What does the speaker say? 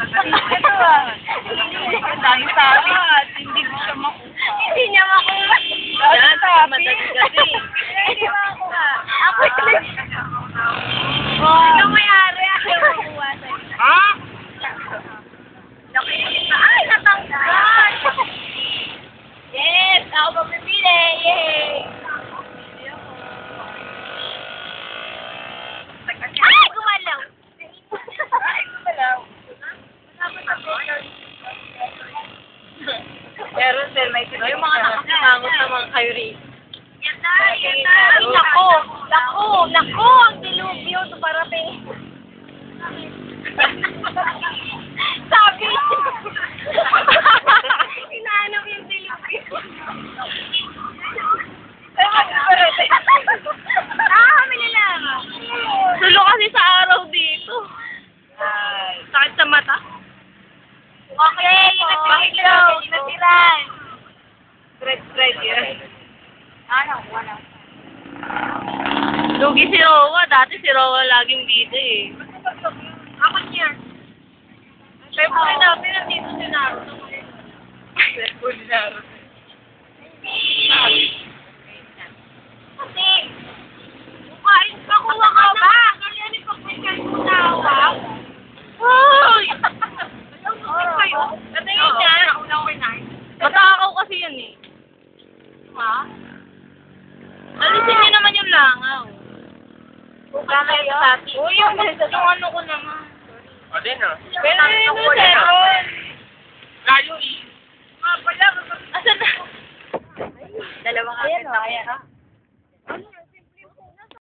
Ito ah. Ang dami sabi. Hindi mo siya makuha. Hindi niya makuha. Yan, madali kasi. Hindi makuha. Ako yung Sino may-ari? Ako yung makuha sa'yo. Ha? Ay, natanggal! Yes! Ako magpipili! Yay! Ay! Gumalaw! Ay, gumalaw. Meron din, may pinag- Yung mga nakasangot sa mga kayuri. Yan na! Yan na! Ay, nako! Nako! Nako! Ang dilubyo! Ito parating. Sabi! Inaanap yung dilubyo. Ay, mag-parating. Kami lang. Sulo kasi sa araw dito. Sakit sa mata. Okay, nagpapagaw. Nasiran. Spread yan. Ano? Wala. Lugi si Rowa. Dati si Rowa laging dito eh. Ako niya. Siyempre namin nandito si Naruto. Siyempre si Naruto. Kasi, mukhain pakuha ka ba? Ganyan yung pagpagyan mo na hawak. Hoy! Kayo? Natingin niya. Matakaw kasi yun eh. Ha? Alisin niyo naman yung langaw. Tama yun. Uy, yung ano ko naman. O din ah. Pero yun yung meron. Layo eh. Ah, pala. Asan na? Dalawang Ayan, akin ayan. na.